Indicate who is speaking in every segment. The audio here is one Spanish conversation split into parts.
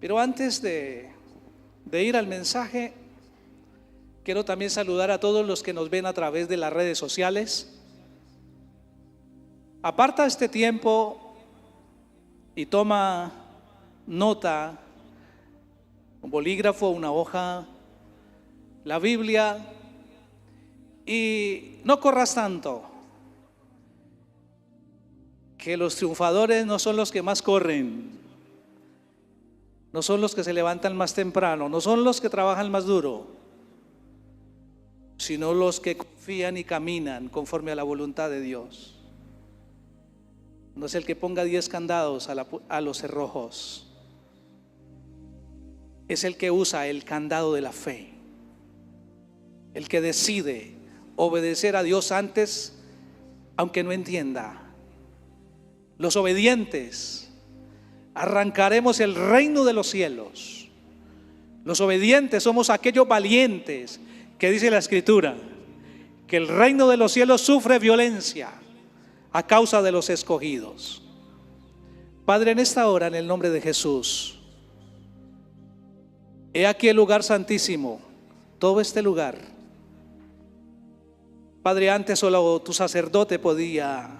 Speaker 1: Pero antes de ir al mensaje, quiero también saludar a todos los que nos ven a través de las redes sociales. Aparta este tiempo y toma nota, un bolígrafo, una hoja, la Biblia, y no corras tanto, que los triunfadores no son los que más corren, no son los que se levantan más temprano, no son los que trabajan más duro, sino los que confían y caminan conforme a la voluntad de Dios. No es el que ponga 10 candados a los cerrojos, es el que usa el candado de la fe, el que decide obedecer a Dios antes, aunque no entienda. Los obedientes arrancaremos el reino de los cielos. Los obedientes somos aquellos valientes que dice la Escritura que el reino de los cielos sufre violencia a causa de los escogidos. Padre, en esta hora, en el nombre de Jesús, he aquí el lugar santísimo, todo este lugar. Padre, antes solo tu sacerdote podía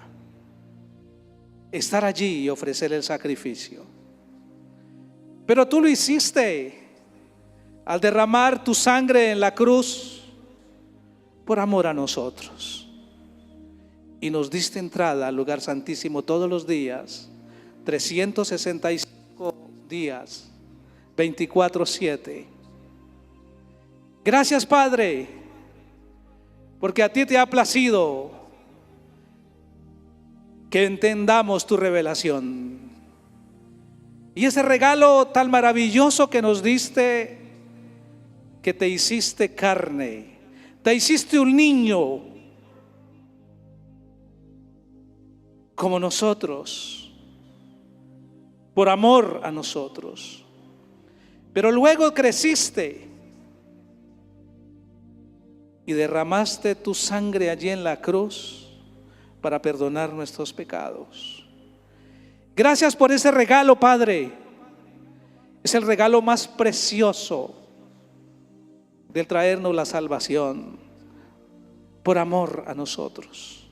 Speaker 1: estar allí y ofrecer el sacrificio, pero tú lo hiciste al derramar tu sangre en la cruz por amor a nosotros, y nos diste entrada al lugar santísimo todos los días, 365 días, 24/7. Gracias, Padre, porque a ti te ha placido que entendamos tu revelación. Y ese regalo tan maravilloso que nos diste, que te hiciste carne, te hiciste un niño como nosotros, por amor a nosotros. Pero luego creciste y derramaste tu sangre allí en la cruz para perdonar nuestros pecados. Gracias por ese regalo, Padre. Es el regalo más precioso de traernos la salvación por amor a nosotros.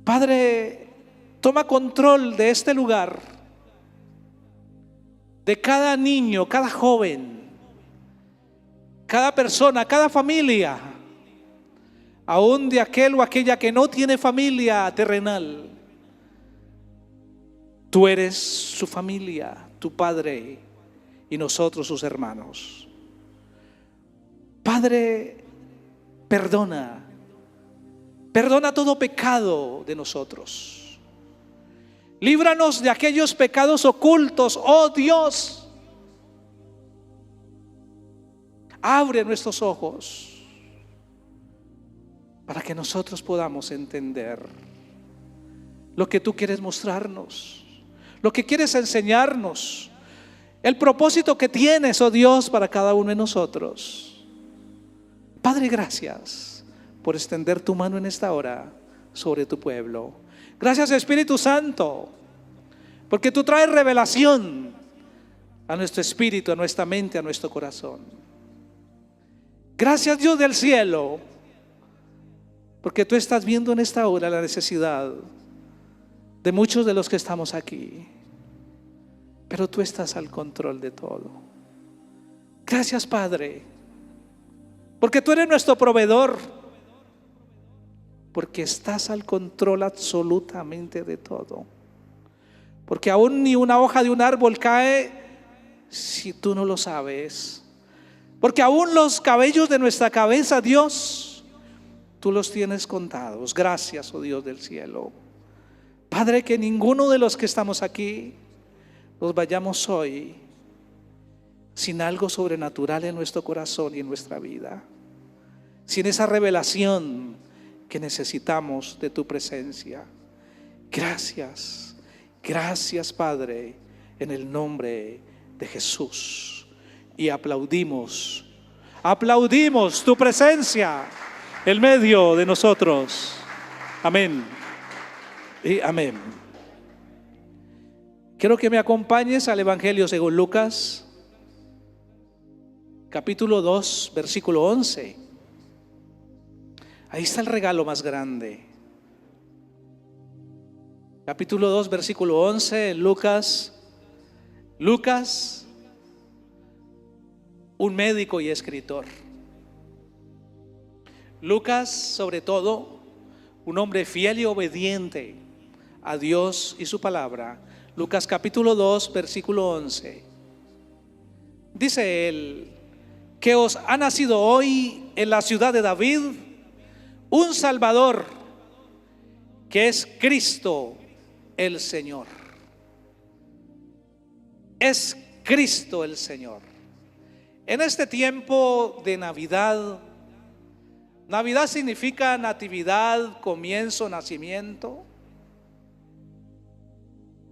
Speaker 1: Padre, toma control de este lugar, de cada niño, cada joven, cada persona, cada familia, aún de aquel o aquella que no tiene familia terrenal. Tú eres su familia, tu Padre, y nosotros sus hermanos. Padre, perdona todo pecado de nosotros. Líbranos de aquellos pecados ocultos, oh Dios. Abre nuestros ojos para que nosotros podamos entender lo que tú quieres mostrarnos, lo que quieres enseñarnos, el propósito que tienes, oh Dios, para cada uno de nosotros. Padre, gracias por extender tu mano en esta hora sobre tu pueblo. Gracias, Espíritu Santo, porque tú traes revelación a nuestro espíritu, a nuestra mente, a nuestro corazón. Gracias, Dios del cielo, porque tú estás viendo en esta hora la necesidad de muchos de los que estamos aquí, pero tú estás al control de todo. Gracias, Padre, porque tú eres nuestro proveedor, porque estás al control absolutamente de todo, porque aún ni una hoja de un árbol cae si tú no lo sabes, porque aún los cabellos de nuestra cabeza, Dios, tú los tienes contados. Gracias, oh Dios del cielo. Padre, que ninguno de los que estamos aquí nos vayamos hoy sin algo sobrenatural en nuestro corazón y en nuestra vida, sin esa revelación que necesitamos de tu presencia. Gracias, gracias, Padre, en el nombre de Jesús. Y aplaudimos tu presencia en medio de nosotros. Amén y amén. Quiero que me acompañes al Evangelio según Lucas, capítulo 2, versículo 11. Ahí está el regalo más grande. Capítulo 2, versículo 11, Lucas, un médico y escritor. Lucas, sobre todo, un hombre fiel y obediente a Dios y su palabra. Lucas capítulo 2, versículo 11. Dice él: que os ha nacido hoy en la ciudad de David un Salvador, que es Cristo el Señor. Es Cristo el Señor. En este tiempo de Navidad, Navidad significa natividad, comienzo, nacimiento.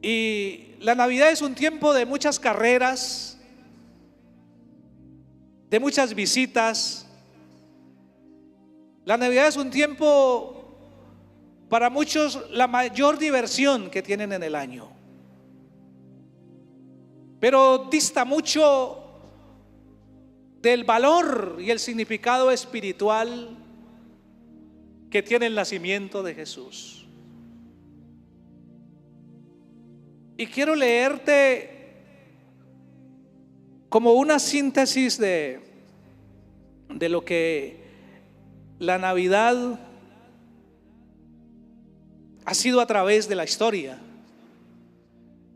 Speaker 1: Y la Navidad es un tiempo de muchas carreras, de muchas visitas. La Navidad es un tiempo para muchos la mayor diversión que tienen en el año, pero dista mucho del valor y el significado espiritual que tiene el nacimiento de Jesús. Y quiero leerte como una síntesis de lo que la Navidad ha sido a través de la historia.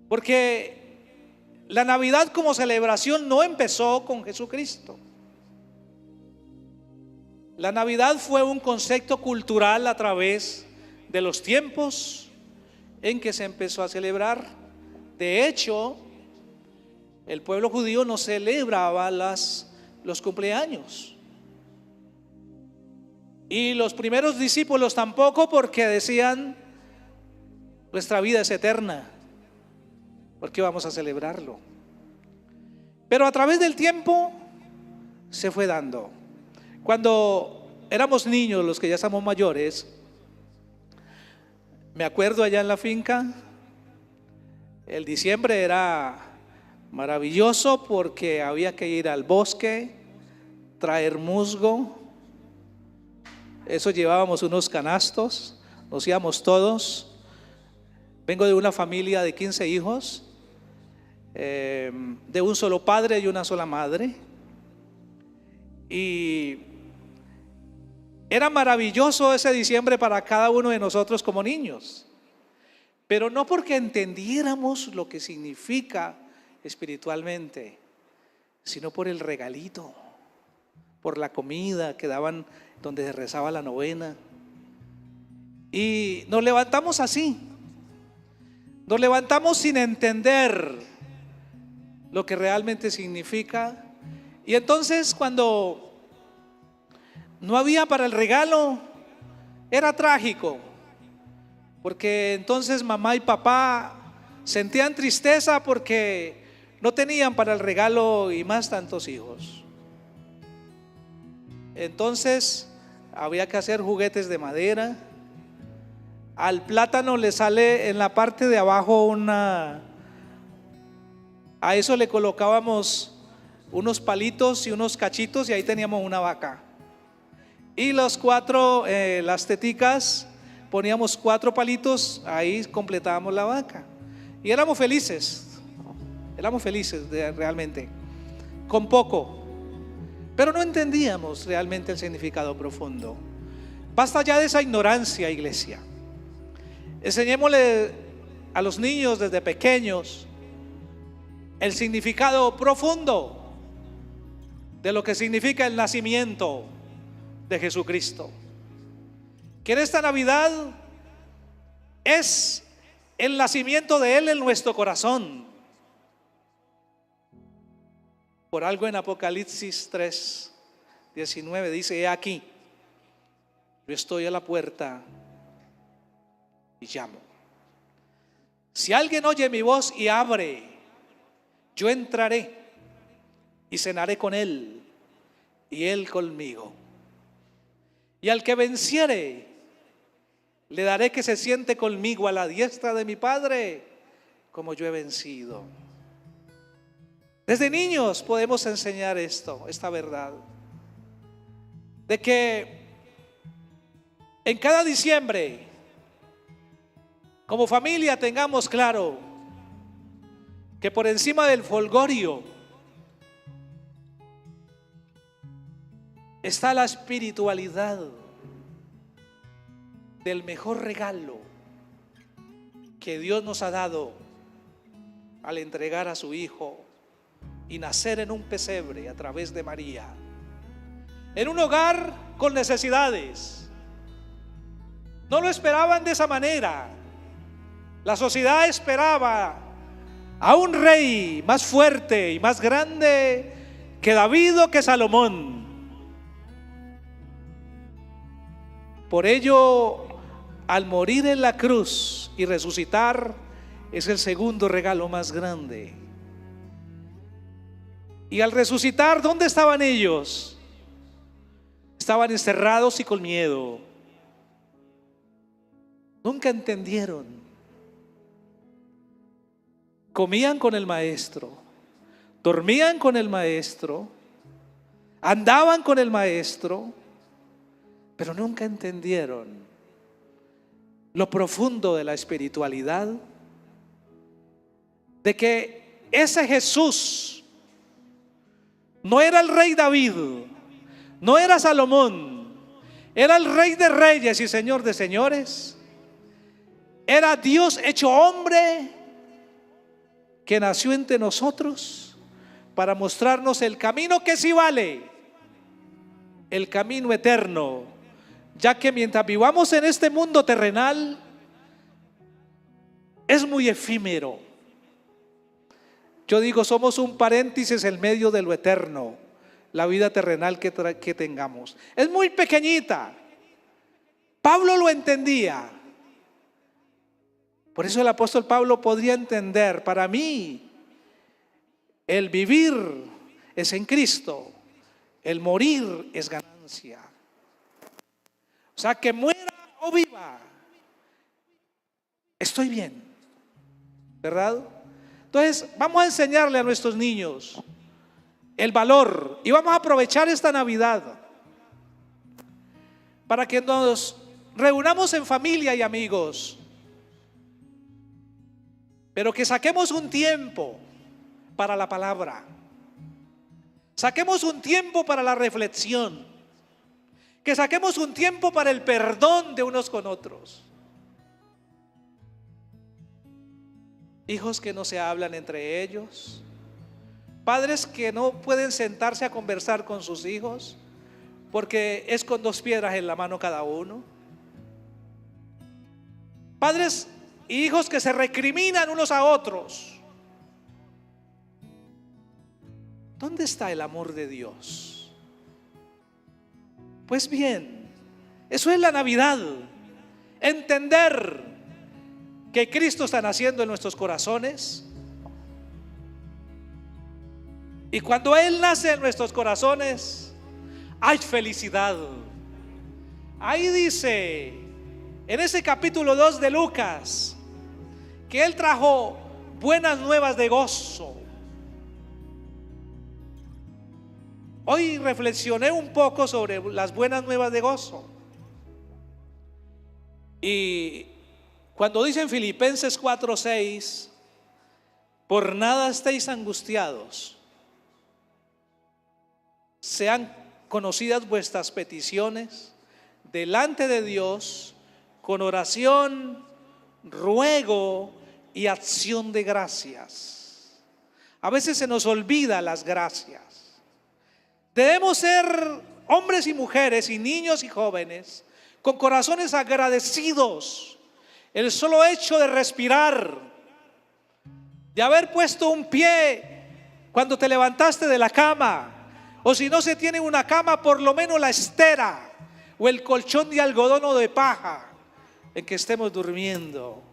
Speaker 1: Porque la Navidad como celebración no empezó con Jesucristo. La Navidad fue un concepto cultural a través de los tiempos en que se empezó a celebrar. De hecho, el pueblo judío no celebraba los cumpleaños. Y los primeros discípulos tampoco, porque decían: nuestra vida es eterna, ¿por qué vamos a celebrarlo? Pero a través del tiempo se fue dando. Cuando éramos niños, los que ya somos mayores, me acuerdo allá en la finca, el diciembre era maravilloso porque había que ir al bosque, traer musgo. Eso llevábamos unos canastos, nos íbamos todos. Vengo de una familia de 15 hijos, de un solo padre y una sola madre. Y era maravilloso ese diciembre para cada uno de nosotros como niños, pero no porque entendiéramos lo que significa espiritualmente, sino por el regalito, por la comida que daban donde se rezaba la novena. Y nos levantamos así, nos levantamos sin entender lo que realmente significa. Y entonces, cuando no había para el regalo, era trágico, porque entonces mamá y papá sentían tristeza porque no tenían para el regalo, y más tantos hijos. Entonces había que hacer juguetes de madera. Al plátano le sale en la parte de abajo a eso le colocábamos unos palitos y unos cachitos, y ahí teníamos una vaca. Y las teticas, poníamos 4 palitos, ahí completábamos la vaca. Y éramos felices realmente, con poco. Pero no entendíamos realmente el significado profundo. Basta ya de esa ignorancia, iglesia. Enseñémosle a los niños desde pequeños el significado profundo de lo que significa el nacimiento de Jesucristo. Que en esta Navidad es el nacimiento de Él en nuestro corazón. Por algo en Apocalipsis 3:19 dice: he aquí, yo estoy a la puerta y llamo. Si alguien oye mi voz y abre, yo entraré y cenaré con él y él conmigo. Y al que venciere, le daré que se siente conmigo a la diestra de mi Padre, como yo he vencido. Desde niños podemos enseñar esta verdad, de que en cada diciembre, como familia, tengamos claro que por encima del folgorio está la espiritualidad del mejor regalo que Dios nos ha dado al entregar a su Hijo y nacer en un pesebre a través de María, en un hogar con necesidades. No lo esperaban de esa manera. La sociedad esperaba a un rey más fuerte y más grande que David o que Salomón. Por ello, al morir en la cruz y resucitar, es el segundo regalo más grande. Y al resucitar, ¿dónde estaban ellos? Estaban encerrados y con miedo. Nunca entendieron. Comían con el maestro, dormían con el maestro, andaban con el maestro, pero nunca entendieron lo profundo de la espiritualidad, de que ese Jesús no era el rey David, no era Salomón, era el rey de reyes y señor de señores. Era Dios hecho hombre, que nació entre nosotros para mostrarnos el camino que sí vale, el camino eterno, ya que mientras vivamos en este mundo terrenal es muy efímero. Yo digo, somos un paréntesis en medio de lo eterno, la vida terrenal que tengamos. Es muy pequeñita. Pablo lo entendía. Por eso el apóstol Pablo podría entender: para mí el vivir es en Cristo, el morir es ganancia. O sea, que muera o viva, estoy bien, ¿verdad? Entonces vamos a enseñarle a nuestros niños el valor, y vamos a aprovechar esta Navidad para que nos reunamos en familia y amigos, pero que saquemos un tiempo para la palabra, saquemos un tiempo para la reflexión, que saquemos un tiempo para el perdón de unos con otros. Hijos que no se hablan entre ellos, padres que no pueden sentarse a conversar con sus hijos porque es con 2 piedras en la mano cada uno. Padres y hijos que se recriminan unos a otros. ¿Dónde está el amor de Dios? Pues bien, eso es la Navidad. Entender que Cristo está naciendo en nuestros corazones. Y cuando Él nace en nuestros corazones, hay felicidad. Ahí dice, en ese capítulo 2 de Lucas, que Él trajo buenas nuevas de gozo. Hoy reflexioné un poco sobre las buenas nuevas de gozo. Y cuando dice en Filipenses 4:6, por nada estéis angustiados, sean conocidas vuestras peticiones delante de Dios con oración, ruego y acción de gracias. A veces se nos olvida las gracias. Debemos ser hombres y mujeres y niños y jóvenes con corazones agradecidos. El solo hecho de respirar, de haber puesto un pie cuando te levantaste de la cama, o si no se tiene una cama, por lo menos la estera o el colchón de algodón o de paja en que estemos durmiendo.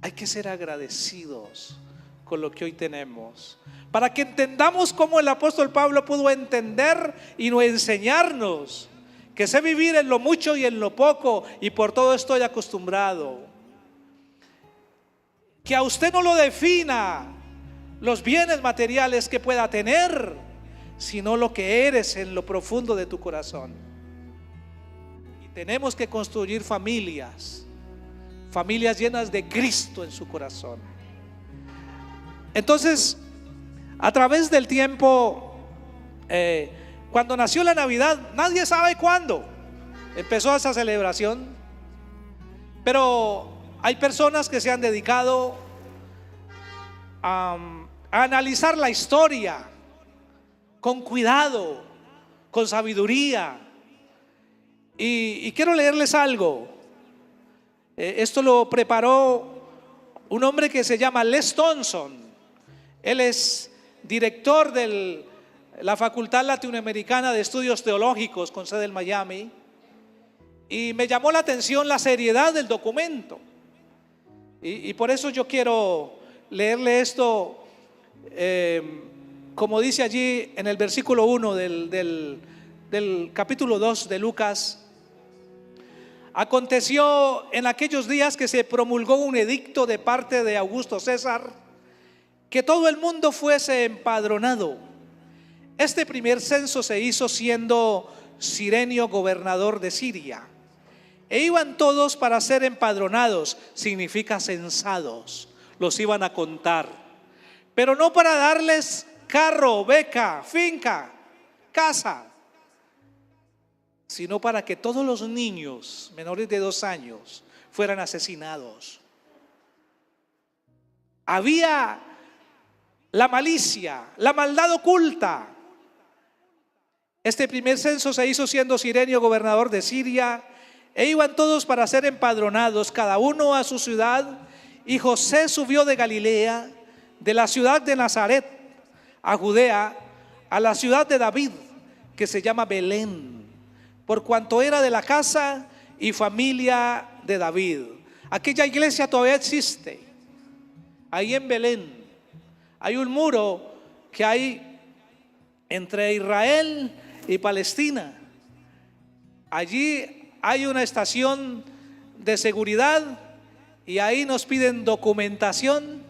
Speaker 1: Hay que ser agradecidos con lo que hoy tenemos, para que entendamos cómo el apóstol Pablo pudo entender y no enseñarnos que sé vivir en lo mucho y en lo poco, y por todo estoy acostumbrado. Que a usted no lo defina los bienes materiales que pueda tener, sino lo que eres en lo profundo de tu corazón. Y tenemos que construir familias llenas de Cristo en su corazón. Entonces, a través del tiempo, cuando nació la Navidad, nadie sabe cuándo empezó esa celebración, pero hay personas que se han dedicado a analizar la historia con cuidado, con sabiduría. Y quiero leerles algo. Esto lo preparó un hombre que se llama Les Thompson. Él es director de la Facultad Latinoamericana de Estudios Teológicos con sede en Miami. Y me llamó la atención la seriedad del documento. Y por eso yo quiero leerle esto, como dice allí en el versículo 1 del capítulo 2 de Lucas. Aconteció en aquellos días que se promulgó un edicto de parte de Augusto César, que todo el mundo fuese empadronado. Este primer censo se hizo siendo Cirenio gobernador de Siria. E iban todos para ser empadronados, significa censados. Los iban a contar, pero no para darles carro, beca, finca, casa, sino para que todos los niños menores de 2 años fueran asesinados. Había la malicia, la maldad oculta. Este primer censo se hizo siendo Cirenio gobernador de Siria, e iban todos para ser empadronados, cada uno a su ciudad. Y José subió de Galilea, de la ciudad de Nazaret, a Judea, a la ciudad de David, que se llama Belén, por cuanto era de la casa y familia de David. Aquella iglesia todavía existe. Ahí en Belén hay un muro que hay entre Israel y Palestina. Allí hay una estación de seguridad y ahí nos piden documentación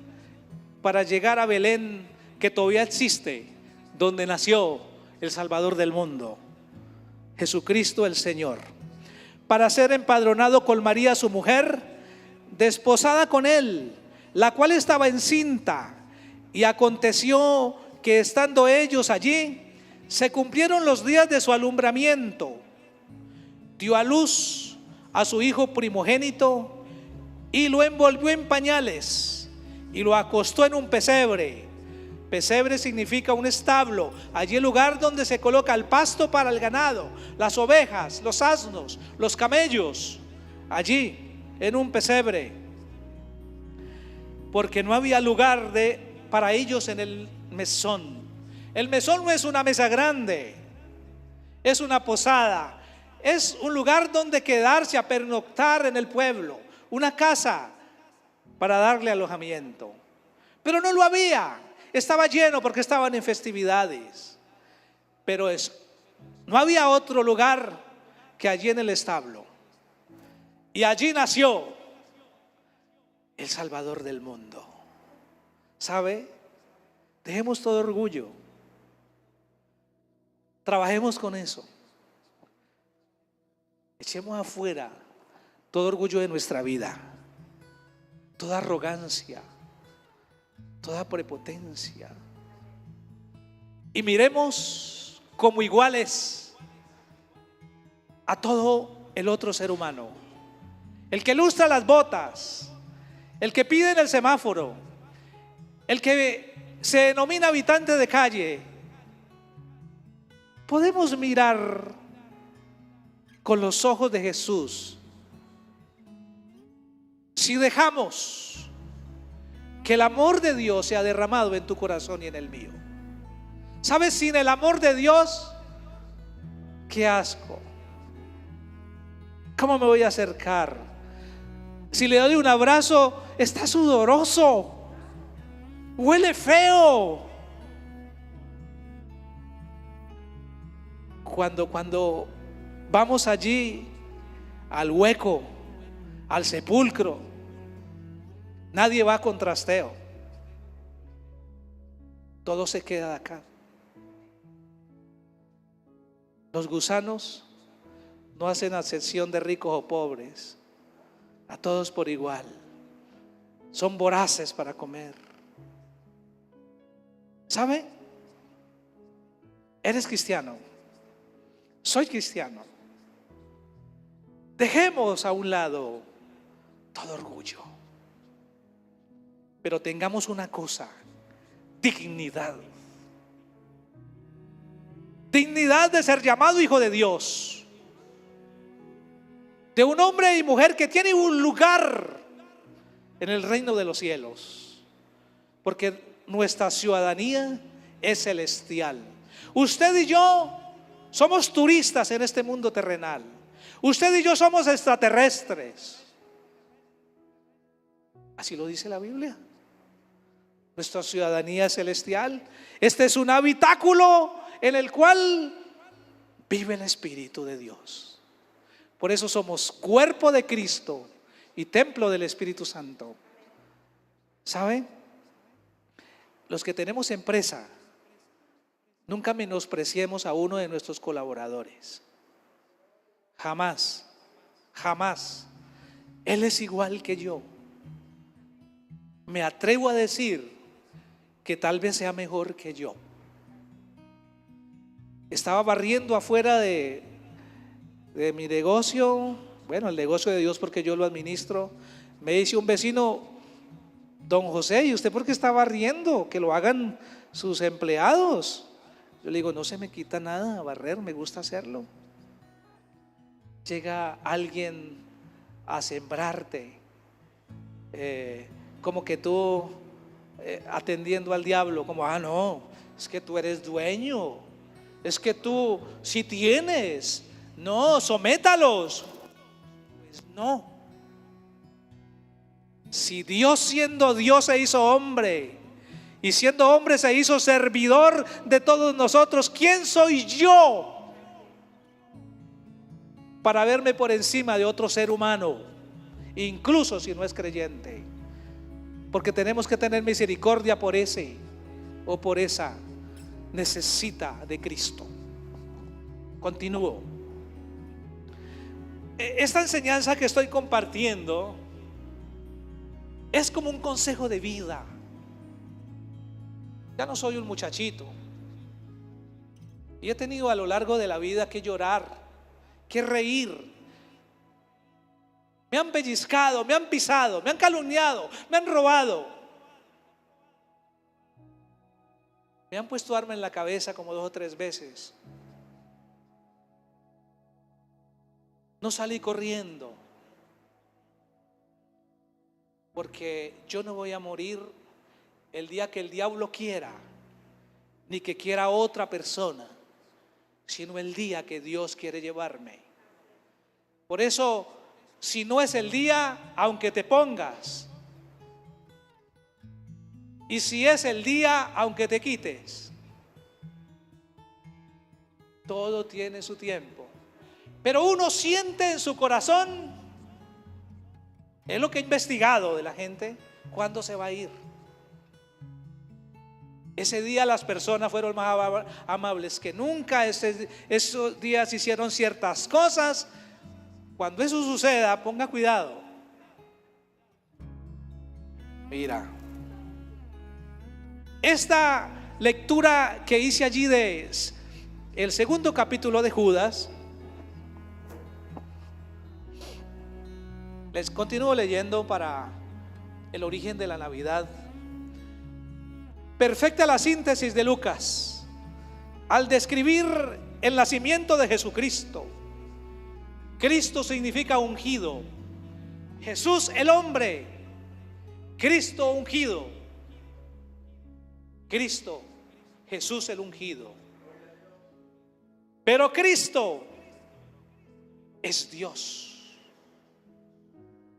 Speaker 1: para llegar a Belén, que todavía existe, donde nació el Salvador del mundo, Jesucristo el Señor, para ser empadronado con María su mujer, desposada con él, la cual estaba encinta. Y aconteció que estando ellos allí, se cumplieron los días de su alumbramiento. Dio a luz a su hijo primogénito y lo envolvió en pañales y lo acostó en un pesebre. Pesebre significa un establo, allí el lugar donde se coloca el pasto para el ganado, las ovejas, los asnos, los camellos, allí en un pesebre, porque no había lugar para ellos en el mesón. El mesón no es una mesa grande, es una posada. Es un lugar donde quedarse a pernoctar en el pueblo, una casa para darle alojamiento. Pero no lo había, estaba lleno porque estaban en festividades. Pero no había otro lugar que allí en el establo. Y allí nació el Salvador del mundo. ¿Sabe? Dejemos todo orgullo. Trabajemos con eso. Echemos afuera todo orgullo de nuestra vida, toda arrogancia, toda prepotencia, y miremos como iguales a todo el otro ser humano. El que lustra las botas, el que pide en el semáforo, el que se denomina habitante de calle. Podemos mirar con los ojos de Jesús si dejamos que el amor de Dios sea derramado en tu corazón y en el mío. ¿Sabes? Sin el amor de Dios, qué asco. ¿Cómo me voy a acercar? Si le doy un abrazo, está sudoroso, huele feo. Cuando vamos allí al hueco, al sepulcro, Nadie va con trasteo. Todo se queda de acá. Los gusanos no hacen acepción de ricos o pobres. A todos por igual. Son voraces para comer. ¿Sabe? Eres cristiano. Soy cristiano. Dejemos a un lado todo orgullo. Pero tengamos una cosa: dignidad. Dignidad de ser llamado hijo de Dios, de un hombre y mujer que tiene un lugar en el reino de los cielos, porque nuestra ciudadanía es celestial. Usted y yo somos turistas en este mundo terrenal. Usted y yo somos extraterrestres. Así lo dice la Biblia. Nuestra ciudadanía es celestial. Este es un habitáculo en el cual vive el Espíritu de Dios. Por eso somos cuerpo de Cristo y templo del Espíritu Santo. ¿Sabe? Los que tenemos empresa, nunca menospreciemos a uno de nuestros colaboradores. Jamás, jamás. Él es igual que yo. Me atrevo a decir que tal vez sea mejor que yo. Estaba barriendo afuera de mi negocio, bueno, el negocio de Dios porque yo lo administro. Me dice un vecino: don José, ¿y usted por qué está barriendo? Que lo hagan sus empleados. Yo le digo: no se me quita nada barrer, me gusta hacerlo. Llega alguien a sembrarte, como que tú atendiendo al diablo, como: ah, no, es que tú eres dueño, es que tú si tienes, no, sométalos. Pues no. Si Dios, siendo Dios, se hizo hombre, y siendo hombre se hizo servidor de todos nosotros, ¿quién soy yo para verme por encima de otro ser humano, incluso si no es creyente? Porque tenemos que tener misericordia por ese o por esa. Necesita de Cristo. Continúo. Esta enseñanza que estoy compartiendo es como un consejo de vida. Ya no soy un muchachito, y he tenido a lo largo de la vida que llorar, que reír. Me han pellizcado, me han pisado, me han calumniado, me han robado, me han puesto arma en la cabeza como 2 o 3 veces. No salí corriendo, porque yo no voy a morir el día que el diablo quiera, ni que quiera otra persona, sino el día que Dios quiere llevarme. Por eso, si no es el día, aunque te pongas, y si es el día, aunque te quites, todo tiene su tiempo. Pero uno siente en su corazón, es lo que he investigado de la gente, cuándo se va a ir. Ese día las personas fueron más amables que nunca. Esos días hicieron ciertas cosas. Cuando eso suceda, ponga cuidado. Mira, esta lectura que hice allí de el 2º capítulo de Judas, les continúo leyendo para el origen de la Navidad. Perfecta la síntesis de Lucas al describir el nacimiento de Jesucristo. Cristo significa ungido. Jesús el hombre, Cristo ungido. Cristo, Jesús el ungido. Pero Cristo es Dios.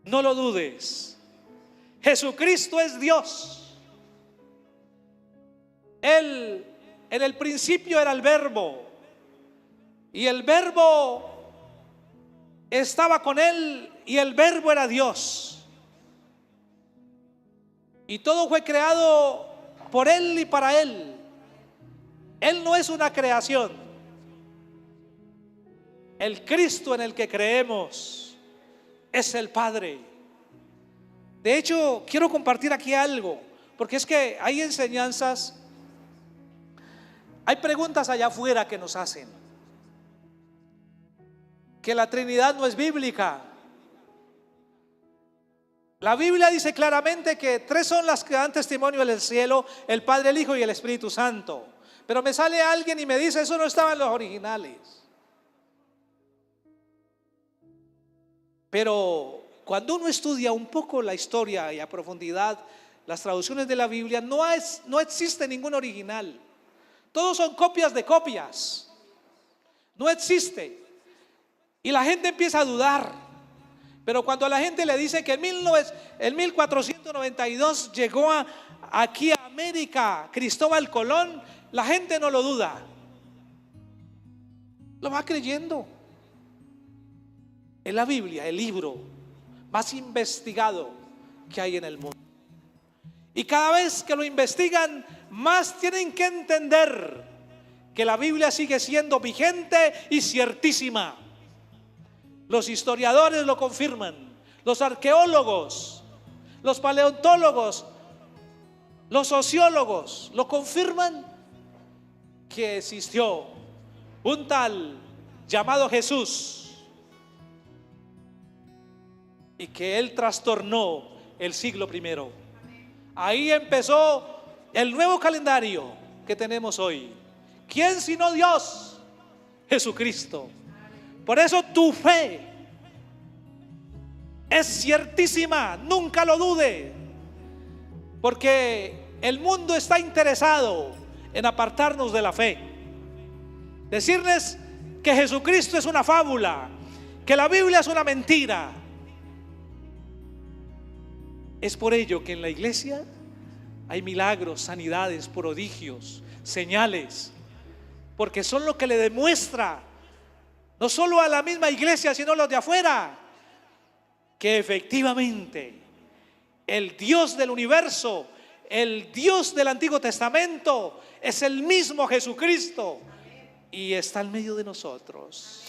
Speaker 1: No lo dudes. Jesucristo es Dios. Él, en el principio era el Verbo, y el Verbo estaba con Él, y el Verbo era Dios. y todo fue creado por Él y para Él. Él no es una creación. El Cristo en el que creemos es el Padre. De hecho, quiero compartir aquí algo, porque es que hay enseñanzas, hay preguntas allá afuera que nos hacen, que la Trinidad no es bíblica. La Biblia dice claramente que tres son las que dan testimonio en el cielo: el Padre, el Hijo y el Espíritu Santo. Pero me sale alguien y me dice: eso no estaba en los originales. Pero cuando uno estudia un poco la historia y a profundidad las traducciones de la Biblia, no existe ningún original. Todos son copias de copias. No existe. Y la gente empieza a dudar. Pero cuando a la gente le dice que en 1492 llegó aquí a América Cristóbal Colón, la gente no lo duda, lo va creyendo. Es la Biblia, el libro más investigado que hay en el mundo. Y cada vez que lo investigan, más tienen que entender que la Biblia sigue siendo vigente y ciertísima. Los historiadores lo confirman, los arqueólogos, los paleontólogos, los sociólogos lo confirman, que existió un tal llamado Jesús y que Él trastornó el siglo I. Ahí empezó el nuevo calendario que tenemos hoy. ¿Quién sino Dios? Jesucristo. Por eso tu fe es ciertísima, nunca lo dude, porque el mundo está interesado en apartarnos de la fe, decirles que Jesucristo es una fábula, que la Biblia es una mentira. Es por ello que en la iglesia hay milagros, sanidades, prodigios, señales, porque son lo que le demuestra no solo a la misma iglesia, sino a los de afuera, que efectivamente el Dios del universo, el Dios del Antiguo Testamento, es el mismo Jesucristo y está en medio de nosotros.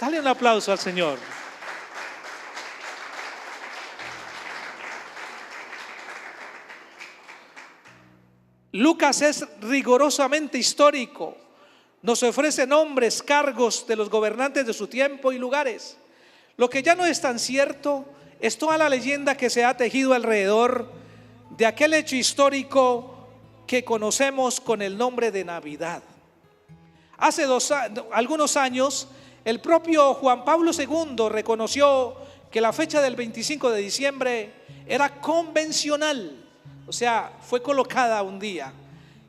Speaker 1: Dale un aplauso al Señor. Lucas es rigurosamente histórico. Nos ofrece nombres, cargos de los gobernantes de su tiempo y lugares. Lo que ya no es tan cierto es toda la leyenda que se ha tejido alrededor de aquel hecho histórico que conocemos con el nombre de Navidad. Hace algunos años, el propio Juan Pablo II reconoció que la fecha del 25 de diciembre era convencional, o sea, fue colocada un día,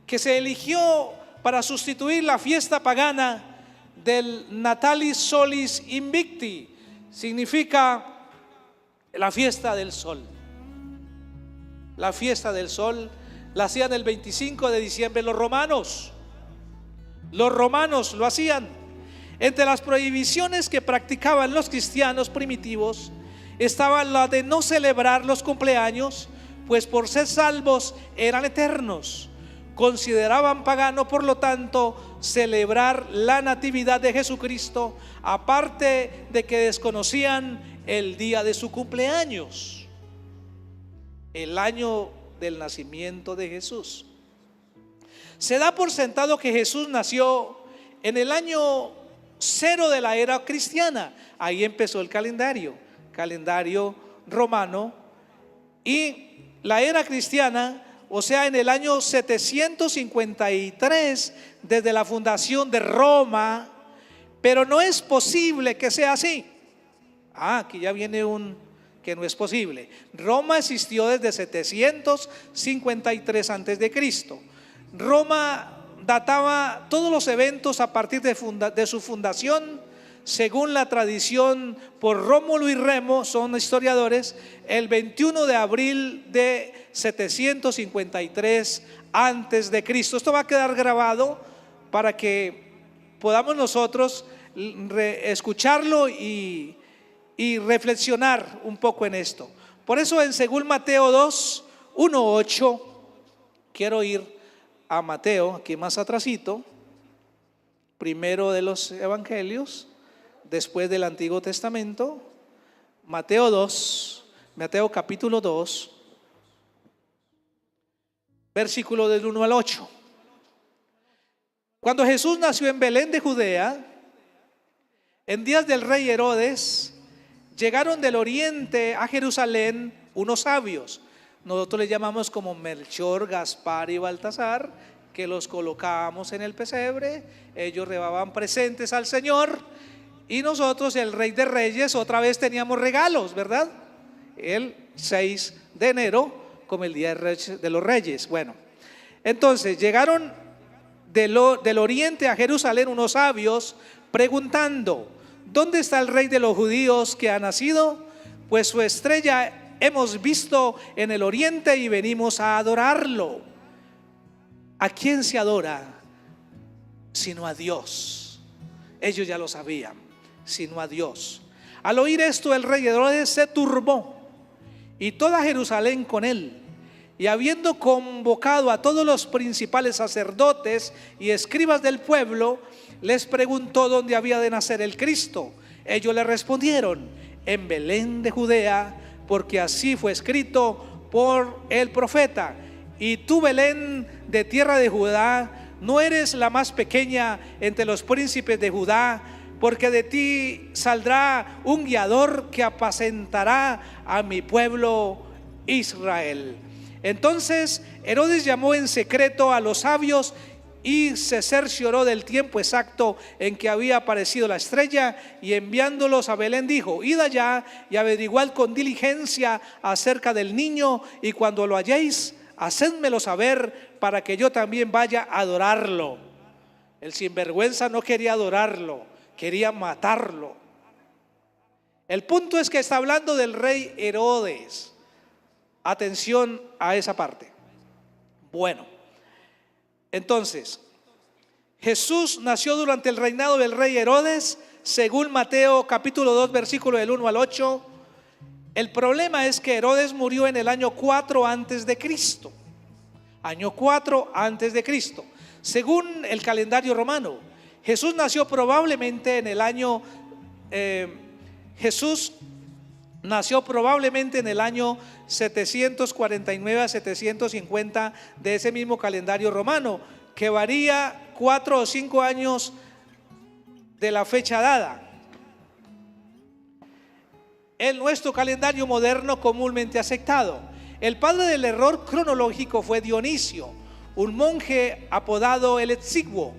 Speaker 1: que se eligió para sustituir la fiesta pagana del Natalis Solis Invicti. Significa la fiesta del sol. La fiesta del sol la hacían el 25 de diciembre los romanos. Los romanos lo hacían. Entre las prohibiciones que practicaban los cristianos primitivos estaba la de no celebrar los cumpleaños, pues por ser salvos eran eternos. Consideraban pagano, por lo tanto, celebrar la natividad de Jesucristo, aparte de que desconocían el día de su cumpleaños, el año del nacimiento de Jesús. Se da por sentado que Jesús nació en el año 0 de la era cristiana. Ahí empezó el calendario romano, y la era cristiana, o sea, en el año 753 desde la fundación de Roma. Pero no es posible que sea así. Aquí ya viene que no es posible. Roma existió desde 753 antes de Cristo. Roma databa todos los eventos a partir de su fundación, según la tradición por Rómulo y Remo, son historiadores, el 21 de abril de 753 antes de Cristo. Esto va a quedar grabado para que podamos nosotros escucharlo y reflexionar un poco en esto. Por eso en según Mateo 2, 1:8, quiero ir a Mateo, aquí más atrasito, primero de los evangelios, después del Antiguo Testamento, Mateo capítulo 2, versículo del 1 al 8. Cuando Jesús nació en Belén de Judea, en días del rey Herodes, llegaron del oriente a Jerusalén unos sabios. Nosotros les llamamos como Melchor, Gaspar y Baltasar, que los colocábamos en el pesebre. Ellos llevaban presentes al Señor y nosotros, el Rey de Reyes, otra vez teníamos regalos, ¿verdad? El 6 de enero, como el Día de los Reyes. Bueno, entonces llegaron del oriente a Jerusalén unos sabios preguntando: ¿dónde está el Rey de los judíos que ha nacido? Pues su estrella hemos visto en el oriente y venimos a adorarlo. ¿A quién se adora? Sino a Dios. Ellos ya lo sabían, sino a Dios. Al oír esto, el rey Herodes se turbó y toda Jerusalén con él. Y habiendo convocado a todos los principales sacerdotes y escribas del pueblo, les preguntó dónde había de nacer el Cristo. Ellos le respondieron: en Belén de Judea, porque así fue escrito por el profeta. Y tú, Belén, de tierra de Judá, no eres la más pequeña entre los príncipes de Judá, porque de ti saldrá un guiador que apacentará a mi pueblo Israel. Entonces Herodes llamó en secreto a los sabios y se cercioró del tiempo exacto en que había aparecido la estrella, y enviándolos a Belén dijo: id allá y averiguad con diligencia acerca del niño, y cuando lo halléis, hacédmelo saber para que yo también vaya a adorarlo. El sinvergüenza no quería adorarlo, quería matarlo. El punto es que está hablando del rey Herodes. Atención a esa parte. Bueno, entonces, Jesús nació durante el reinado del rey Herodes, según Mateo capítulo 2, versículo del 1 al 8. El problema es que Herodes murió en el año 4 antes de Cristo. Año 4 antes de Cristo. Según el calendario romano, Jesús nació probablemente en el año Jesús nació probablemente en el año 749 a 750 de ese mismo calendario romano, que varía 4 o 5 años de la fecha dada. En nuestro calendario moderno comúnmente aceptado, el padre del error cronológico fue Dionisio, un monje apodado el Exiguo,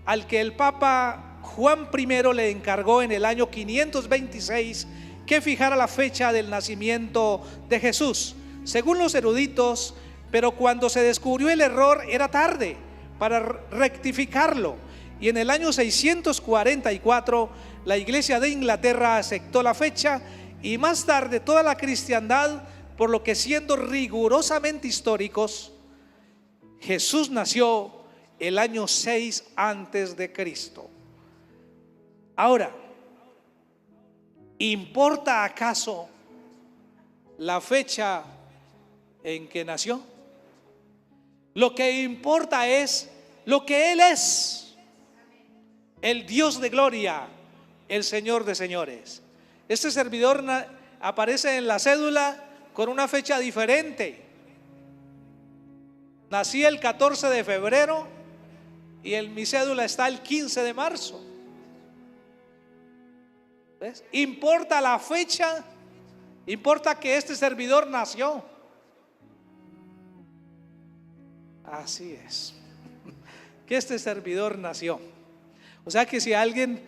Speaker 1: al que el Papa Juan I le encargó en el año 526 que fijara la fecha del nacimiento de Jesús, según los eruditos. Pero cuando se descubrió el error era tarde para rectificarlo, y en el año 644 la Iglesia de Inglaterra aceptó la fecha, y más tarde toda la cristiandad, por lo que, siendo rigurosamente históricos, Jesús nació el año 6 antes de Cristo. Ahora, ¿importa acaso la fecha en que nació? Lo que importa es lo que Él es: el Dios de gloria, el Señor de señores. Este servidor aparece en la cédula con una fecha diferente. Nací el 14 de febrero y en mi cédula está el 15 de marzo. ¿Ves? Importa la fecha, importa que este servidor nació. Así es, que este servidor nació. O sea que si alguien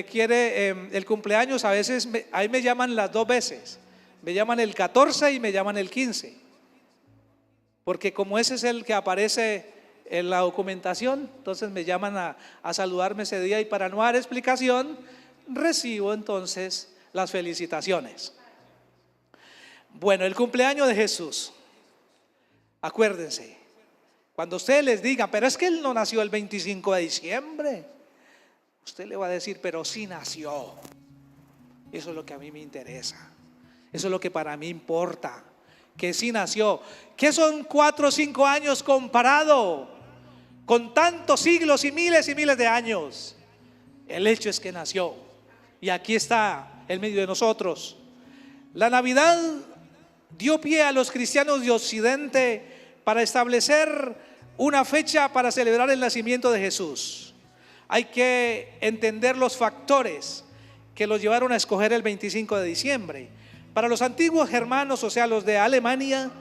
Speaker 1: quiere el cumpleaños, a veces ahí me llaman las dos veces. Me llaman el 14 y me llaman el 15. Porque como ese es el que aparece en la documentación, entonces me llaman a saludarme ese día, y para no dar explicación, recibo entonces las felicitaciones. Bueno, el cumpleaños de Jesús. Acuérdense, cuando ustedes les digan: pero es que Él no nació el 25 de diciembre, usted le va a decir: pero sí nació. Eso es lo que a mí me interesa. Eso es lo que para mí importa. que sí nació. ¿Qué son 4 o 5 años comparado con tantos siglos y miles de años? El hecho es que nació y aquí está en medio de nosotros. La Navidad dio pie a los cristianos de Occidente para establecer una fecha para celebrar el nacimiento de Jesús. Hay que entender los factores que los llevaron a escoger el 25 de diciembre. Para los antiguos germanos, o sea, los de Alemania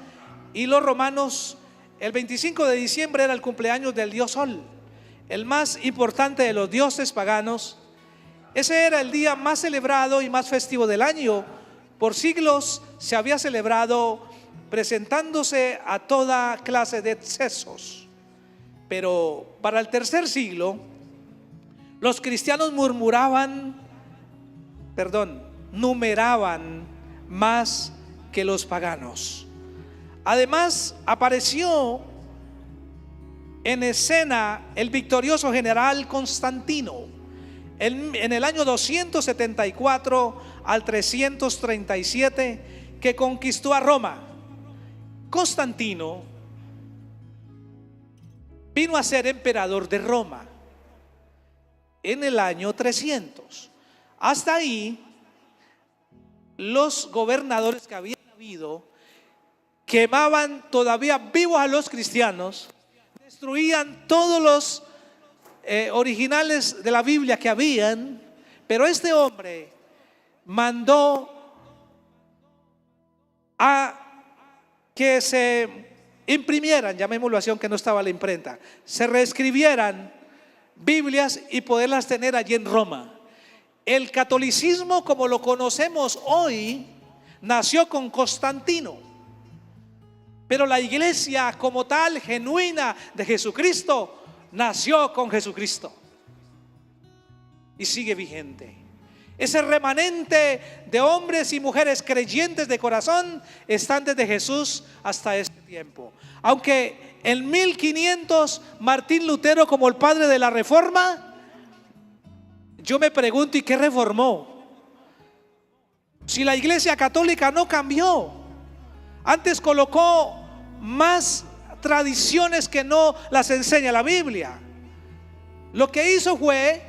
Speaker 1: y los romanos, el 25 de diciembre era el cumpleaños del dios Sol, el más importante de los dioses paganos. Ese era el día más celebrado y más festivo del año. Por siglos se había celebrado presentándose a toda clase de excesos. Pero para el tercer siglo, los cristianos numeraban más que los paganos. Además, apareció en escena el victorioso general Constantino en el año 274 al 337, que conquistó a Roma. Constantino vino a ser emperador de Roma en el año 300. Hasta ahí, los gobernadores que habían habido quemaban todavía vivos a los cristianos, destruían todos los originales de la Biblia que habían. Pero este hombre mandó a que se imprimieran, llamémoslo así, aunque no estaba la imprenta, se reescribieran Biblias y poderlas tener allí en Roma. El catolicismo como lo conocemos hoy nació con Constantino, pero la iglesia como tal, genuina de Jesucristo, nació con Jesucristo y sigue vigente. Ese remanente de hombres y mujeres creyentes de corazón están desde Jesús hasta este tiempo. Aunque en 1500 Martín Lutero, como el padre de la Reforma, yo me pregunto, ¿y qué reformó? Si la Iglesia Católica no cambió, antes colocó más tradiciones que no las enseña la Biblia. Lo que hizo fue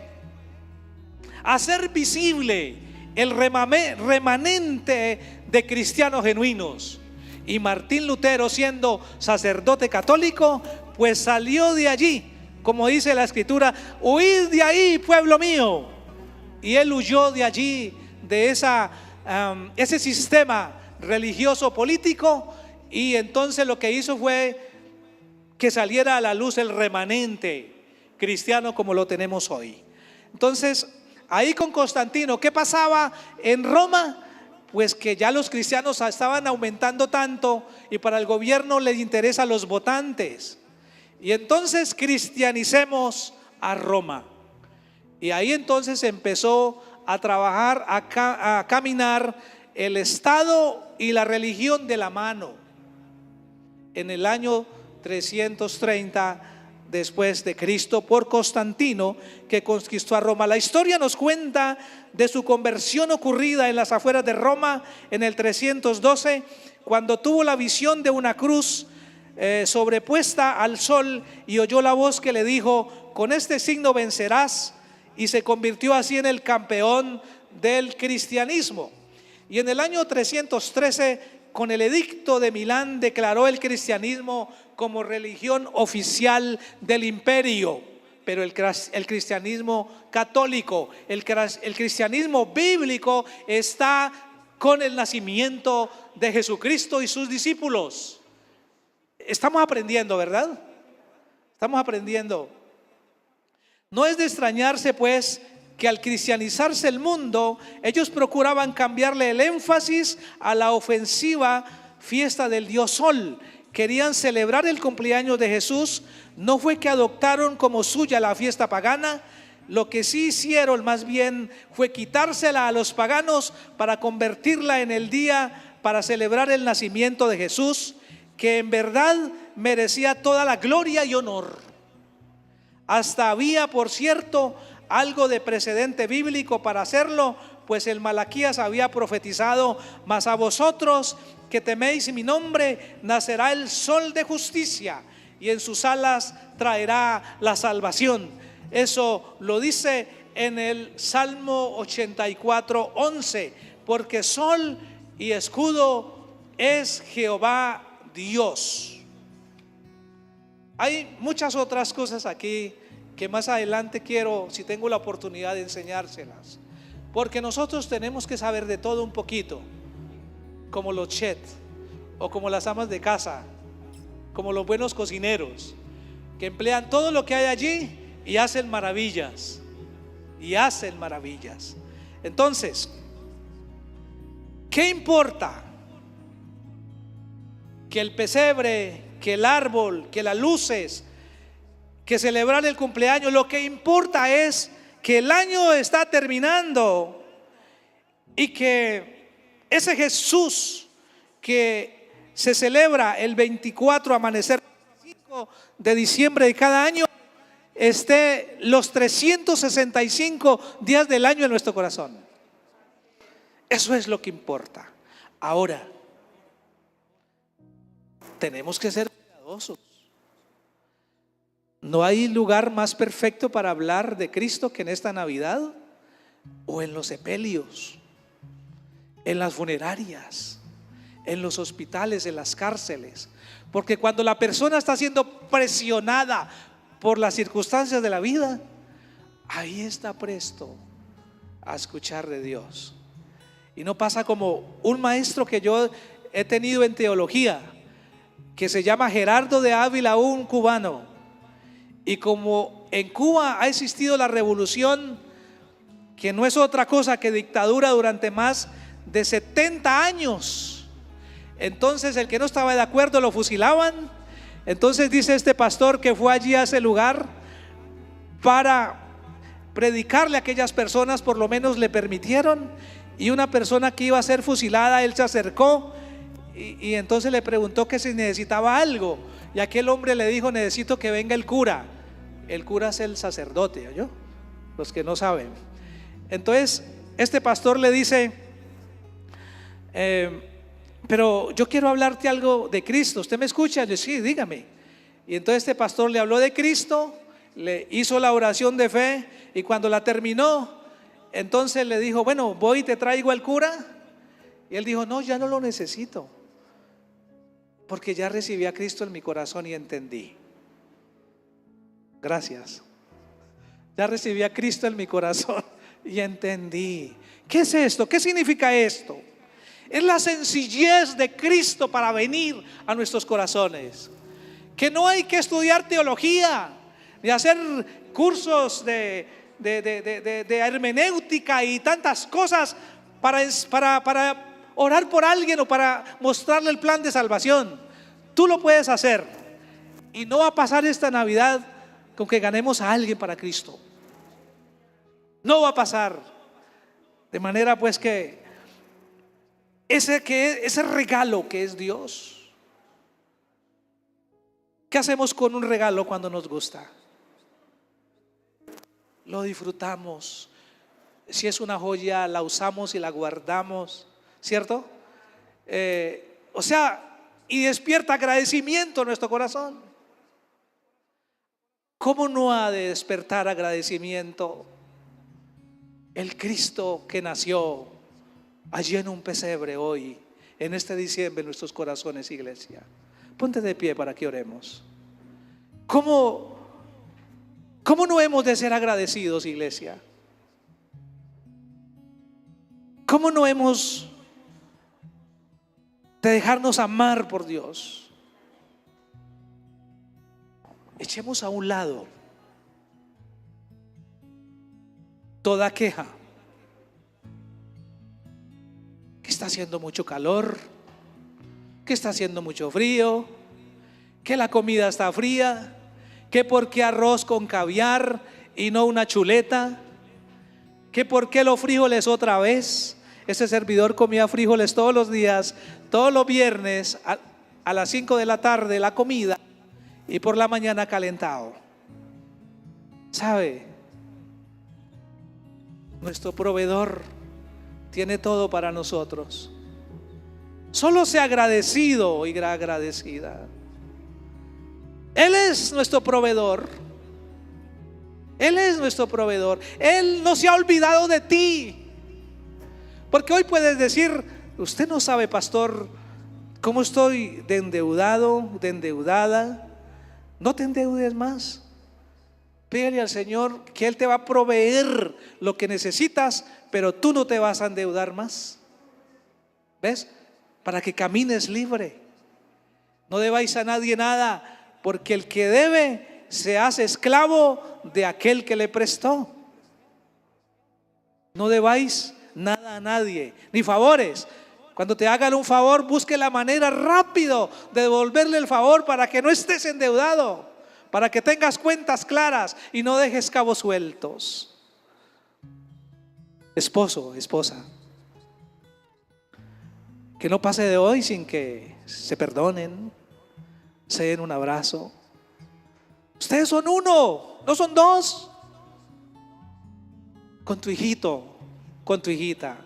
Speaker 1: hacer visible el remanente de cristianos genuinos. Y Martín Lutero, siendo sacerdote católico, pues salió de allí, como dice la escritura: huid de ahí, pueblo mío. Y él huyó de allí, de ese sistema religioso político, y entonces lo que hizo fue que saliera a la luz el remanente cristiano como lo tenemos hoy. Entonces, ahí con Constantino, ¿qué pasaba en Roma? Pues que ya los cristianos estaban aumentando tanto y para el gobierno les interesan los votantes. Y entonces cristianicemos a Roma. Y ahí entonces empezó a trabajar, a caminar el Estado y la religión de la mano. En el año 330 después de Cristo, por Constantino, que conquistó a Roma. La historia nos cuenta de su conversión ocurrida en las afueras de Roma en el 312, cuando tuvo la visión de una cruz sobrepuesta al sol y oyó la voz que le dijo: con este signo vencerás, y se convirtió así en el campeón del cristianismo. Y en el año 313, con el edicto de Milán, declaró el cristianismo como religión oficial del imperio. Pero el cristianismo católico, el cristianismo bíblico, está con el nacimiento de Jesucristo y sus discípulos. Estamos aprendiendo, ¿verdad? Estamos aprendiendo. No es de extrañarse, pues, que al cristianizarse el mundo, ellos procuraban cambiarle el énfasis a la ofensiva fiesta del dios Sol. Querían celebrar el cumpleaños de Jesús. No fue que adoptaron como suya la fiesta pagana. Lo que sí hicieron más bien fue quitársela a los paganos para convertirla en el día para celebrar el nacimiento de Jesús, que en verdad merecía toda la gloria y honor. Hasta había, por cierto, algo de precedente bíblico para hacerlo, pues el Malaquías había profetizado: mas a vosotros que teméis mi nombre, nacerá el sol de justicia, y en sus alas traerá la salvación. Eso lo dice en el Salmo 84:11, porque sol y escudo es Jehová Dios. Hay muchas otras cosas aquí que más adelante quiero, si tengo la oportunidad, de enseñárselas, porque nosotros tenemos que saber de todo un poquito, como los chet, o como las amas de casa, como los buenos cocineros, que emplean todo lo que hay allí y hacen maravillas, y hacen maravillas. Entonces, ¿qué importa? Que el pesebre, que el árbol, que las luces, que celebrar el cumpleaños. Lo que importa es que el año está terminando y que ese Jesús que se celebra el 24 amanecer 5 de diciembre de cada año esté los 365 días del año en nuestro corazón. Eso es lo que importa. Ahora, tenemos que ser cuidadosos. No hay lugar más perfecto para hablar de Cristo que en esta Navidad, o en los sepelios, en las funerarias, en los hospitales, en las cárceles. Porque cuando la persona está siendo presionada por las circunstancias de la vida, ahí está presto a escuchar de Dios. Y no pasa como un maestro que yo he tenido en teología, que se llama Gerardo de Ávila, un cubano. Y como en Cuba ha existido la revolución, que no es otra cosa que dictadura durante más de 70 años, entonces el que no estaba de acuerdo lo fusilaban. Entonces dice este pastor que fue allí a ese lugar para predicarle a aquellas personas, por lo menos le permitieron. Y una persona que iba a ser fusilada, él se acercó y entonces le preguntó que si necesitaba algo, y aquel hombre le dijo: necesito que venga el cura. El cura es el sacerdote, ¿oyó? Los que no saben. Entonces este pastor le dice: pero yo quiero hablarte algo de Cristo. ¿Usted me escucha? Yo: sí, dígame. Y entonces este pastor le habló de Cristo, le hizo la oración de fe, y cuando la terminó, entonces le dijo: bueno, voy y te traigo al cura. Y él dijo: no, ya no lo necesito, porque ya recibí a Cristo en mi corazón y entendí. Gracias. Ya recibí a Cristo en mi corazón y entendí. ¿Qué es esto? ¿Qué significa esto? Es la sencillez de Cristo para venir a nuestros corazones. Que no hay que estudiar teología, ni hacer cursos de hermenéutica y tantas cosas para orar por alguien o para mostrarle el plan de salvación. Tú lo puedes hacer, y no va a pasar esta Navidad con que ganemos a alguien para Cristo. No va a pasar. De manera pues que ese regalo que es Dios. ¿Qué hacemos con un regalo cuando nos gusta? Lo disfrutamos. Si es una joya, la usamos y la guardamos, ¿cierto? Y despierta agradecimiento en nuestro corazón. ¿Cómo no ha de despertar agradecimiento el Cristo que nació allí en un pesebre hoy, en este diciembre, en nuestros corazones, iglesia? Ponte de pie para que oremos. ¿Cómo no hemos de ser agradecidos, iglesia? ¿Cómo no hemos de dejarnos amar por Dios? Echemos a un lado toda queja, que está haciendo mucho calor, que está haciendo mucho frío, que la comida está fría, que por qué arroz con caviar y no una chuleta, que por qué los frijoles otra vez. Ese servidor comía frijoles todos los días, todos los viernes a las 5 de la tarde la comida, y por la mañana calentado. ¿Sabe? Nuestro proveedor tiene todo para nosotros. Solo sea agradecido y agradecida. Él es nuestro proveedor. Él es nuestro proveedor. Él no se ha olvidado de ti. Porque hoy puedes decir: usted no sabe, pastor, cómo estoy de endeudado, de endeudada. No te endeudes más. Pídele al Señor que Él te va a proveer lo que necesitas, pero tú no te vas a endeudar más. ¿Ves? Para que camines libre. No debáis a nadie nada, porque el que debe se hace esclavo de aquel que le prestó. No debáis nada a nadie, ni favores. Cuando te hagan un favor, busque la manera rápido de devolverle el favor para que no estés endeudado, para que tengas cuentas claras y no dejes cabos sueltos. Esposo, esposa, que no pase de hoy sin que se perdonen, se den un abrazo. Ustedes son uno, no son dos. Con tu hijito, con tu hijita,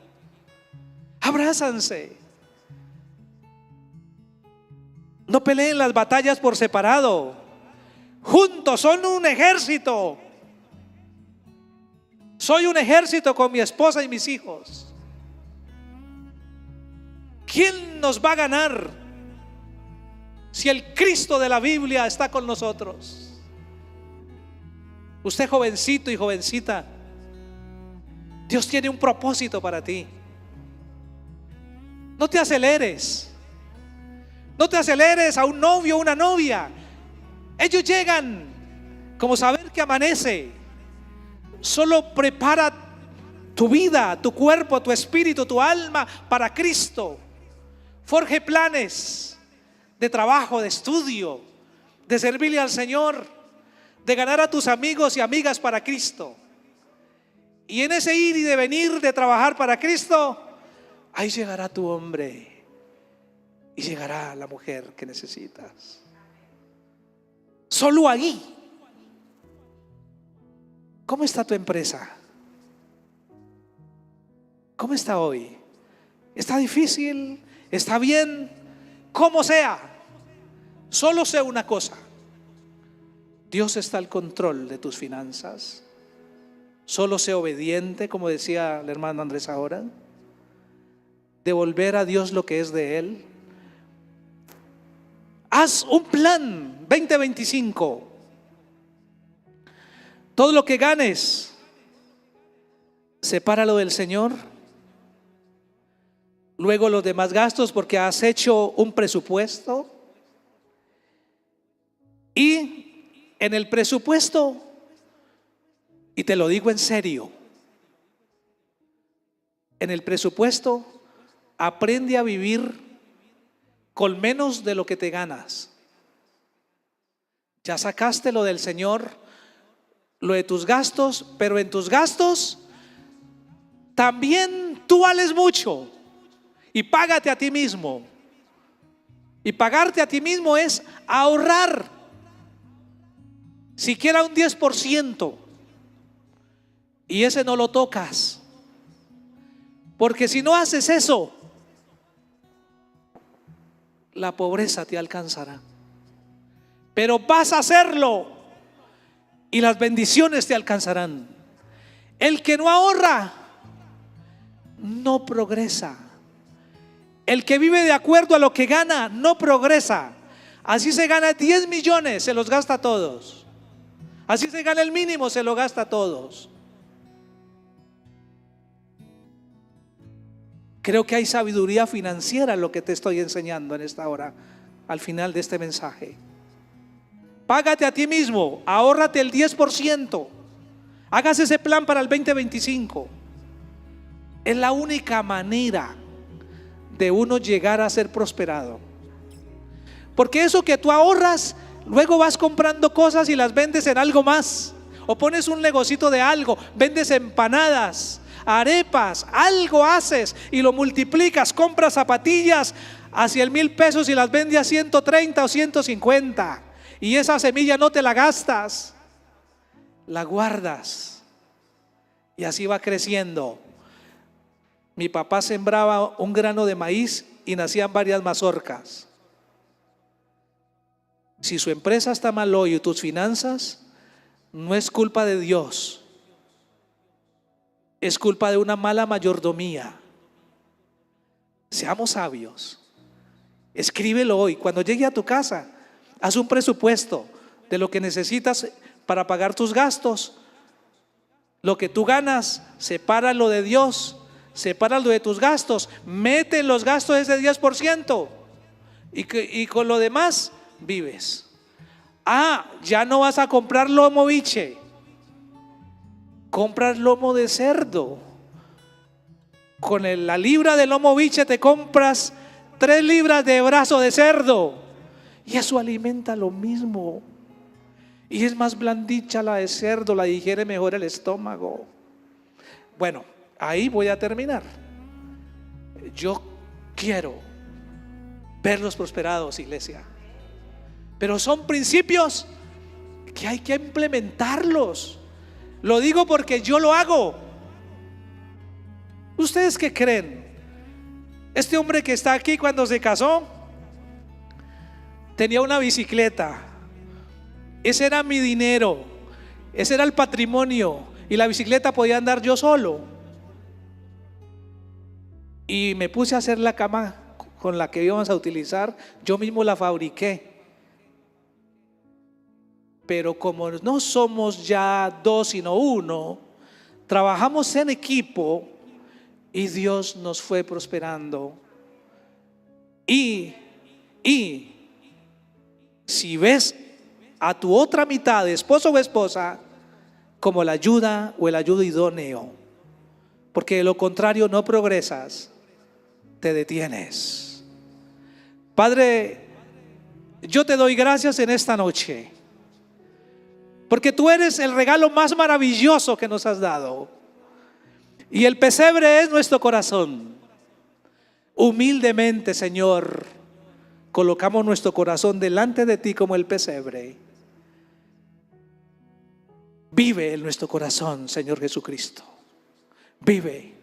Speaker 1: abrázanse. No peleen las batallas por separado. Juntos son un ejército. Soy un ejército con mi esposa y mis hijos. ¿Quién nos va a ganar si el Cristo de la Biblia está con nosotros? Usted, jovencito y jovencita, Dios tiene un propósito para ti. No te aceleres. No te aceleres a un novio o una novia. Ellos llegan como saber que amanece. Solo prepara tu vida, tu cuerpo, tu espíritu, tu alma para Cristo. Forje planes de trabajo, de estudio, de servirle al Señor, de ganar a tus amigos y amigas para Cristo. Y en ese ir y de venir de trabajar para Cristo, ahí llegará tu hombre y llegará la mujer que necesitas. Solo ahí. ¿Cómo está tu empresa? ¿Cómo está hoy? ¿Está difícil? ¿Está bien? Como sea, solo sé una cosa: Dios está al control de tus finanzas. Solo sé obediente, como decía el hermano Andrés ahora, devolver a Dios lo que es de Él. Haz un plan 2025. Todo lo que ganes, sepáralo del Señor. Luego los demás gastos, porque has hecho un presupuesto. Y en el presupuesto, y te lo digo en serio, en el presupuesto aprende a vivir con menos de lo que te ganas. Ya sacaste lo del Señor, lo de tus gastos, pero en tus gastos también tú vales mucho. Y págate a ti mismo. Y pagarte a ti mismo es ahorrar siquiera un 10%. Y ese no lo tocas. Porque si no haces eso, la pobreza te alcanzará. Pero vas a hacerlo y las bendiciones te alcanzarán. El que no ahorra no progresa. El que vive de acuerdo a lo que gana no progresa. Así se gana 10 millones, se los gasta a todos. Así se gana el mínimo, se lo gasta a todos. Creo que hay sabiduría financiera en lo que te estoy enseñando en esta hora, al final de este mensaje. Págate a ti mismo, ahórrate el 10%. Hagas ese plan para el 2025. Es la única manera de uno llegar a ser prosperado. Porque eso que tú ahorras, luego vas comprando cosas y las vendes en algo más. O pones un negocito de algo, vendes empanadas, arepas, algo haces y lo multiplicas. Compras zapatillas a 100,000 pesos y las vendes a 130 o 150. Y esa semilla no te la gastas, la guardas. Y así va creciendo. Mi papá sembraba un grano de maíz y nacían varias mazorcas. Si su empresa está mal hoy y tus finanzas, no es culpa de Dios, es culpa de una mala mayordomía. Seamos sabios. Escríbelo hoy. Cuando llegue a tu casa, haz un presupuesto de lo que necesitas para pagar tus gastos. Lo que tú ganas, sepáralo de Dios, sepáralo de tus gastos, mete en los gastos ese 10% y con lo demás vives. Ya no vas a comprar lomo biche, compras lomo de cerdo. Con la libra de lomo biche te compras 3 libras de brazo de cerdo, y eso alimenta lo mismo. Y es más blandita la de cerdo, la digiere mejor el estómago. Bueno, ahí voy a terminar. Yo quiero verlos prosperados, iglesia. Pero son principios que hay que implementarlos. Lo digo porque yo lo hago. ¿Ustedes qué creen? Este hombre que está aquí, cuando se casó, tenía una bicicleta. Ese era mi dinero, ese era el patrimonio, y la bicicleta podía andar yo solo. Y me puse a hacer la cama con la que íbamos a utilizar. Yo mismo la fabriqué. Pero como no somos ya 2 sino 1, trabajamos en equipo y Dios nos fue prosperando. Y si ves a tu otra mitad, esposo o esposa, como la ayuda o el ayudo idóneo, porque de lo contrario no progresas, te detienes. Padre, yo te doy gracias en esta noche, porque tú eres el regalo más maravilloso que nos has dado, y el pesebre es nuestro corazón. Humildemente, Señor, colocamos nuestro corazón delante de ti como el pesebre. Vive en nuestro corazón, Señor Jesucristo. Vive,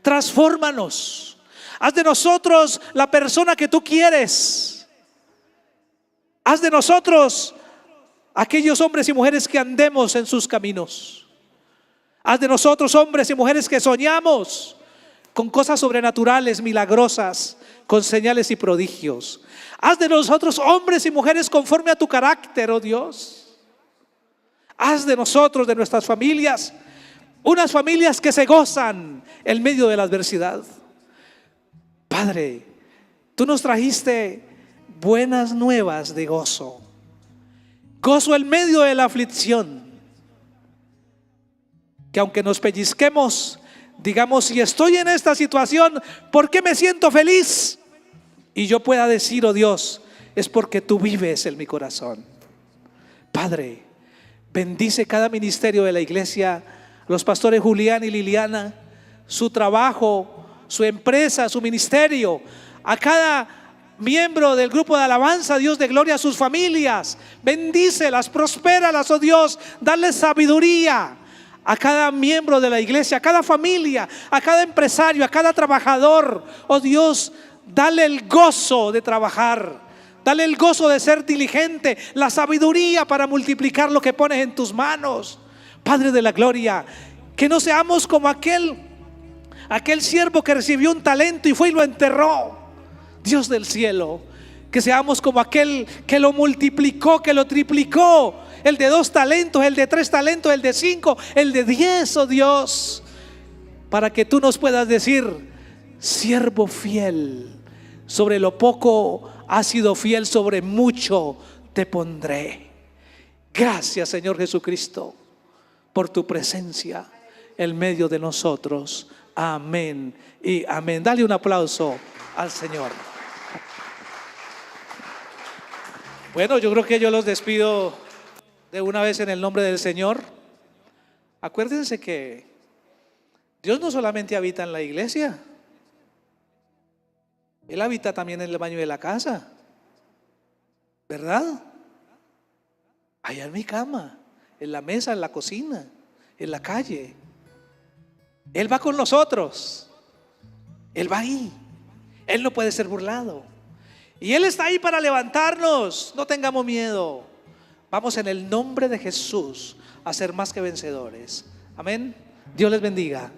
Speaker 1: transfórmanos, haz de nosotros la persona que tú quieres. Haz de nosotros aquellos hombres y mujeres que andemos en sus caminos. Haz de nosotros hombres y mujeres que soñamos con cosas sobrenaturales, milagrosas, con señales y prodigios. Haz de nosotros hombres y mujeres conforme a tu carácter, oh Dios. Haz de nosotros, de nuestras familias, unas familias que se gozan en medio de la adversidad. Padre, tú nos trajiste buenas nuevas de gozo. Gozo en medio de la aflicción. Que aunque nos pellizquemos, digamos, si estoy en esta situación, ¿por qué me siento feliz? Y yo pueda decir, oh Dios, es porque tú vives en mi corazón. Padre, bendice cada ministerio de la iglesia, los pastores Julián y Liliana, su trabajo, su empresa, su ministerio, a cada miembro del grupo de alabanza, Dios de gloria, a sus familias. Bendícelas, prospéralas, oh Dios, dale sabiduría a cada miembro de la iglesia, a cada familia, a cada empresario, a cada trabajador. Oh Dios, dale el gozo de trabajar, dale el gozo de ser diligente, la sabiduría para multiplicar lo que pones en tus manos. Padre de la gloria, que no seamos como aquel siervo que recibió un talento y fue y lo enterró. Dios del cielo, que seamos como aquel que lo multiplicó, que lo triplicó. El de 2 talentos, el de 3 talentos, el de 5, el de 10, oh Dios, para que tú nos puedas decir: siervo fiel, sobre lo poco has sido fiel, sobre mucho te pondré. Gracias, Señor Jesucristo, por tu presencia en medio de nosotros. Amén y amén. Dale un aplauso al Señor. Bueno, yo creo que yo los despido de una vez en el nombre del Señor. Acuérdense que Dios no solamente habita en la iglesia, Él habita también en el baño de la casa, ¿verdad? Allá en mi cama, en la mesa, en la cocina, en la calle. Él va con nosotros. Él va ahí. Él no puede ser burlado. Y Él está ahí para levantarnos. No tengamos miedo. Vamos en el nombre de Jesús a ser más que vencedores. Amén. Dios les bendiga.